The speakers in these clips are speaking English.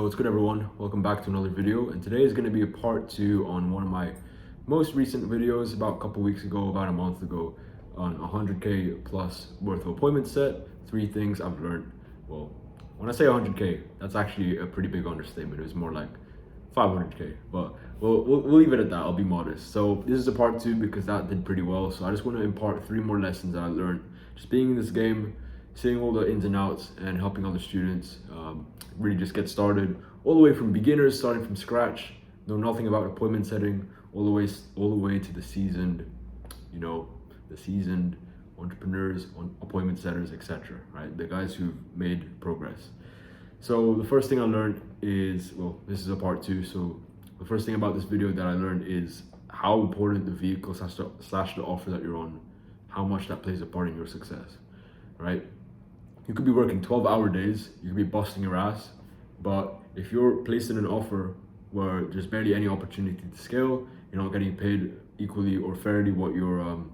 What's good, everyone? Welcome back to another video, and today is going to be a part 2 on one of my most recent videos about a couple weeks ago, about a month ago, on 100k plus worth of appointment set. 3 things I've learned. Well, when I say 100k, that's actually a pretty big understatement. It was more like 500k, but we'll leave it at that. I'll be modest. So this is a part 2 because that did pretty well. So I just want to impart 3 more lessons that I learned just being in this game, seeing all the ins and outs, and helping other students really just get started, all the way from beginners, starting from scratch, know nothing about appointment setting, all the way to the seasoned, the seasoned entrepreneurs, appointment setters, etc. Right, the guys who've made progress. So the first thing I learned is, well, this is a part 2. So the first thing about this video that I learned is how important the vehicle slash the offer that you're on, how much that plays a part in your success, right? You could be working 12-hour days, you could be busting your ass, but if you're placed in an offer where there's barely any opportunity to scale, you're not getting paid equally or fairly what you're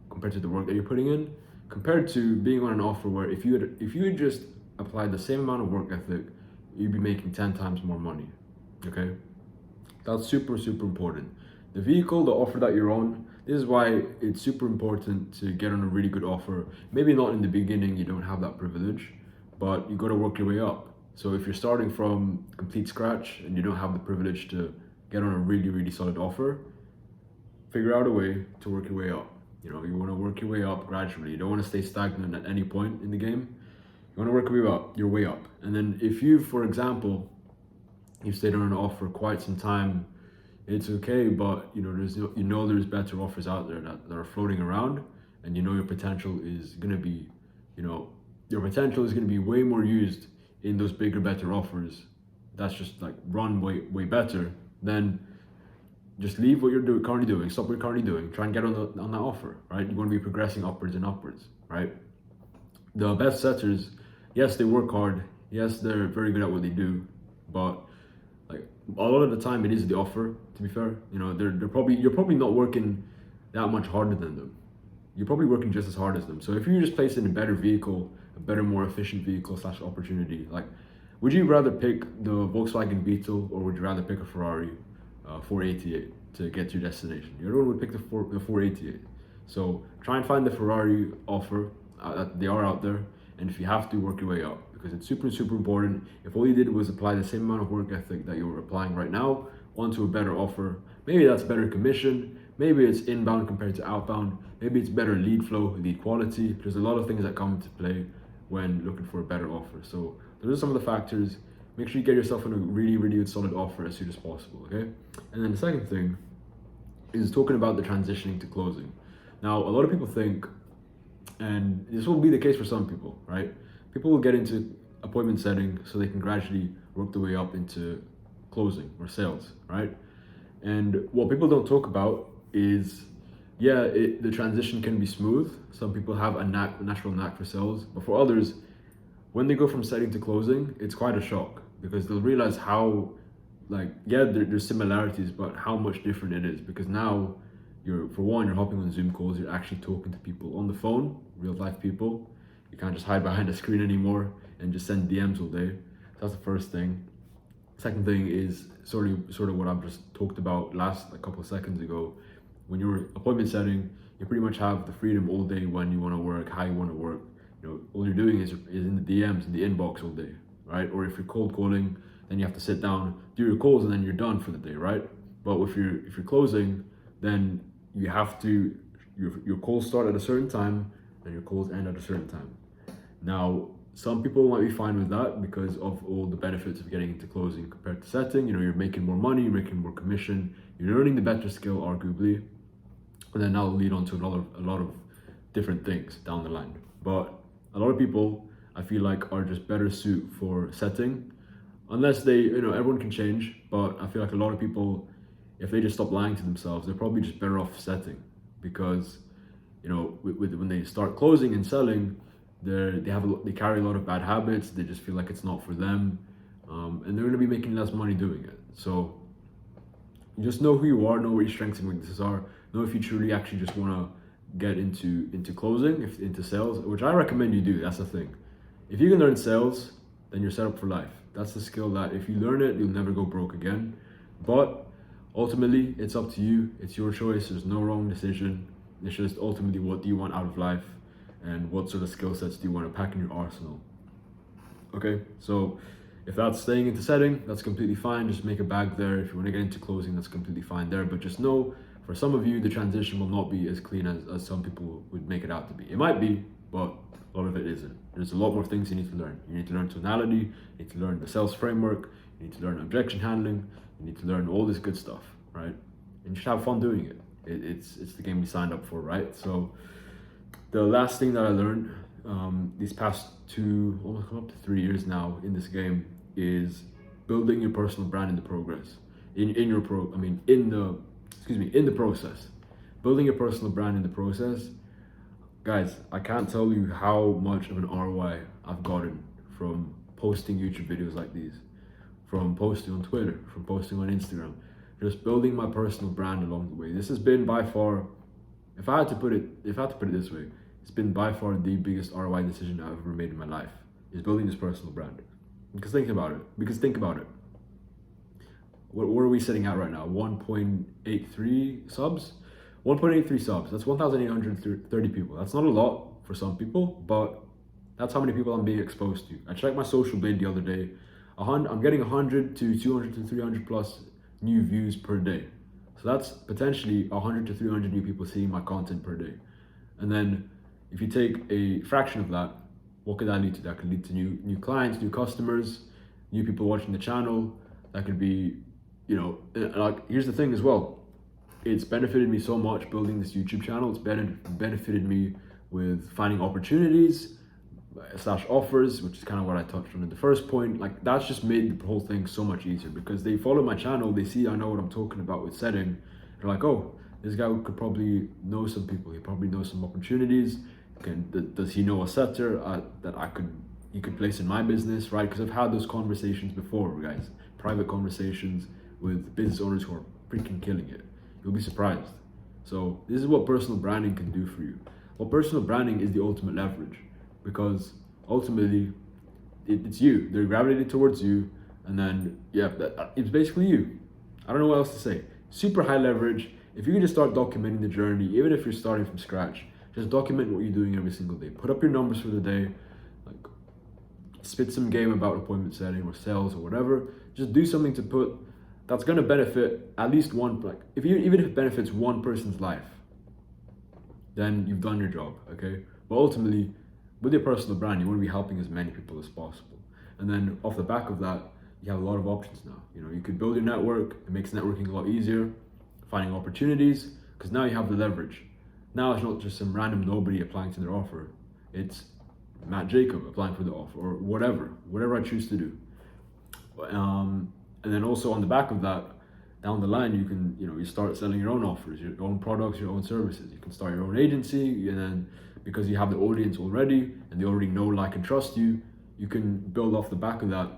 compared to the work that you're putting in, compared to being on an offer where if you had just applied the same amount of work ethic, you'd be making 10 times more money. Okay, that's super important. The vehicle, the offer that you're on, this is why it's super important to get on a really good offer. Maybe not in the beginning, you don't have that privilege, but you got to work your way up. So if you're starting from complete scratch and you don't have the privilege to get on a really solid offer, figure out a way to work your way up. You want to work your way up gradually. You don't want to stay stagnant at any point in the game. You want to work your way up. And then if you, for example, you've stayed on an offer quite some time, it's okay, but there's better offers out there that are floating around, and your potential is gonna be, way more used in those bigger, better offers. That's just like run way better. Then just leave what you're currently doing, stop what you're currently doing, try and get on that offer, right? You want to be progressing upwards and upwards, right? The best setters, yes, they work hard, yes, they're very good at what they do, but like a lot of the time it is the offer, to be fair. You're probably not working that much harder than them. You're probably working just as hard as them. So if you just place in a better vehicle, a better, more efficient vehicle slash opportunity, like, would you rather pick the Volkswagen Beetle or would you rather pick a Ferrari 488 to get to your destination? Everyone would pick the 488. So try and find the Ferrari offer that they are out there, and if you have to, work your way up, because it's super important. If all you did was apply the same amount of work ethic that you're applying right now onto a better offer, maybe that's better commission, maybe it's inbound compared to outbound, maybe it's better lead flow, lead quality. There's a lot of things that come into play when looking for a better offer. So those are some of the factors. Make sure you get yourself in a really solid offer as soon as possible, okay? And then the second thing is talking about the transitioning to closing. Now, a lot of people think, and this will be the case for some people, right? People will get into appointment setting so they can gradually work their way up into closing or sales, right? And what people don't talk about is, the transition can be smooth. Some people have a natural knack for sales, but for others, when they go from setting to closing, it's quite a shock, because they'll realize how, there's similarities, but how much different it is. Because now you're hopping on Zoom calls, you're actually talking to people on the phone, real life people. You can't just hide behind a screen anymore and just send DMs all day. That's the first thing. Second thing is sort of what I've just talked about a couple of seconds ago. When you're appointment setting, you pretty much have the freedom all day when you want to work, how you want to work. All you're doing is in the DMs, in the inbox all day, right? Or if you're cold calling, then you have to sit down, do your calls, and then you're done for the day, right? But if you're closing, then you have to, your calls start at a certain time and your calls end at a certain time. Now, some people might be fine with that because of all the benefits of getting into closing compared to setting. You're making more money, you're making more commission, you're learning the better skill, arguably, and then that'll lead on to a lot of different things down the line. But a lot of people, I feel like, are just better suited for setting, unless they, everyone can change, but I feel like a lot of people, if they just stop lying to themselves, they're probably just better off setting, because, when they start closing and selling, they carry a lot of bad habits. They just feel like it's not for them, and they're going to be making less money doing it. So just know who you are, know what your strengths and weaknesses are, know if you truly actually just want to get into closing, into sales, which I recommend you do. That's the thing. If you can learn sales, then you're set up for life. That's the skill that if you learn it, you'll never go broke again. But ultimately, it's up to you. It's your choice. There's no wrong decision. It's just ultimately, what do you want out of life, and what sort of skill sets do you want to pack in your arsenal? Okay, so if that's staying into setting, that's completely fine. Just make a bag there. If you want to get into closing, that's completely fine there. But just know, for some of you, the transition will not be as clean as some people would make it out to be. It might be, but a lot of it isn't. There's a lot more things you need to learn. You need to learn tonality, you need to learn the sales framework, you need to learn objection handling, you need to learn all this good stuff, right? And you should have fun doing it. It's the game we signed up for, right? So the last thing that I learned these past almost come up to 3 years now in this game is building your personal brand in the progress. In the process. Building your personal brand in the process. Guys, I can't tell you how much of an ROI I've gotten from posting YouTube videos like these, from posting on Twitter, from posting on Instagram, just building my personal brand along the way. This has been by far, if I had to put it this way, it's been by far the biggest ROI decision I've ever made in my life, is building this personal brand. Because think about it. What are we sitting at right now? 1.83 subs? 1.83 subs. That's 1,830 people. That's not a lot for some people, but that's how many people I'm being exposed to. I checked my social blade the other day. I'm getting 100 to 200 to 300 plus new views per day. So that's potentially 100 to 300 new people seeing my content per day. And then if you take a fraction of that, what could that lead to? That could lead to new clients, new customers, new people watching the channel. That could be, like, here's the thing as well. It's benefited me so much building this YouTube channel. It's benefited me with finding opportunities / offers, which is kind of what I touched on in the first point. Like, that's just made the whole thing so much easier, because they follow my channel, they see I know what I'm talking about with setting. They're like, oh, this guy could probably know some people. He probably knows some opportunities. Does he know a setter that he could place in my business, right? Because I've had those conversations before, guys. Private conversations with business owners who are freaking killing it. You'll be surprised. So this is what personal branding can do for you. Well, personal branding is the ultimate leverage, because ultimately it's you. They're gravitated towards you, and then it's basically you. I don't know what else to say. Super high leverage. If you can just start documenting the journey, even if you're starting from scratch, just document what you're doing every single day. Put up your numbers for the day, like spit some game about appointment setting or sales or whatever. Just do something that's gonna benefit at least one, even if it benefits one person's life, then you've done your job, okay? But ultimately, with your personal brand, you wanna be helping as many people as possible. And then off the back of that, you have a lot of options now. You could build your network. It makes networking a lot easier, finding opportunities, because now you have the leverage. Now it's not just some random nobody applying to their offer. It's Matt Jacob applying for the offer, or whatever I choose to do. And then also on the back of that, down the line, you can, you start selling your own offers, your own products, your own services. You can start your own agency, and then because you have the audience already and they already know, like, and trust you, you can build off the back of that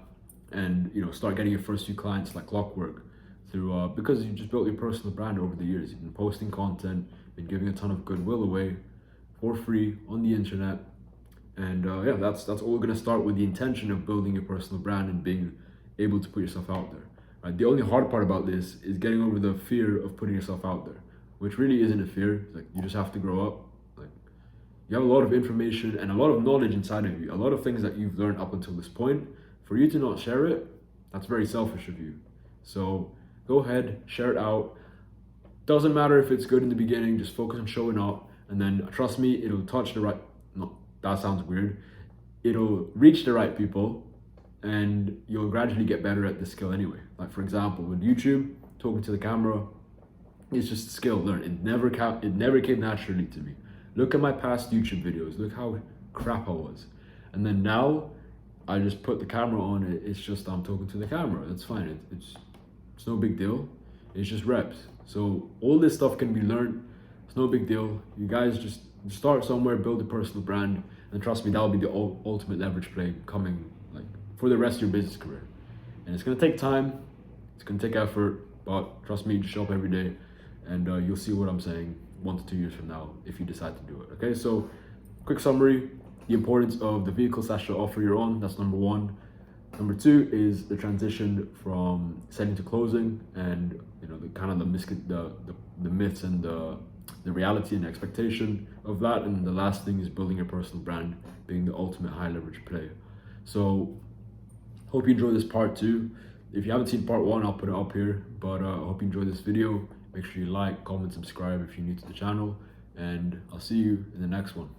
and, start getting your first few clients like clockwork through, because you just built your personal brand over the years. You've been posting content, been giving a ton of goodwill away for free on the internet. And that's all going to start with the intention of building your personal brand and being able to put yourself out there. Right? The only hard part about this is getting over the fear of putting yourself out there, which really isn't a fear. It's like, you just have to grow up. Like, you have a lot of information and a lot of knowledge inside of you, a lot of things that you've learned up until this point. For you to not share it, that's very selfish of you. So go ahead, share it out. Doesn't matter if it's good in the beginning, just focus on showing up, and then trust me, it'll touch the right, no, that sounds weird. It'll reach the right people, and you'll gradually get better at the skill anyway. Like, for example, with YouTube, talking to the camera, it's just a skill learned. It never came naturally to me. Look at my past YouTube videos, look how crap I was. And then now, I just put the camera on, it's just I'm talking to the camera, that's fine. It's no big deal, it's just reps. So all this stuff can be learned, it's no big deal. You guys just start somewhere, build a personal brand, and trust me, that'll be the ultimate leverage play coming, like, for the rest of your business career. And it's gonna take time, it's gonna take effort, but trust me, just show up every day, and you'll see what I'm saying 1 to 2 years from now if you decide to do it. Okay, so quick summary: the importance of the vehicle / offer you're on, that's number one. Number two is the transition from selling to closing, and the kind of the myths and the reality and expectation of that. And the last thing is building your personal brand, being the ultimate high leverage player. So hope you enjoy this part two. If you haven't seen part one, I'll put it up here, but I hope you enjoyed this video. Make sure you like, comment, subscribe if you're new to the channel, and I'll see you in the next one.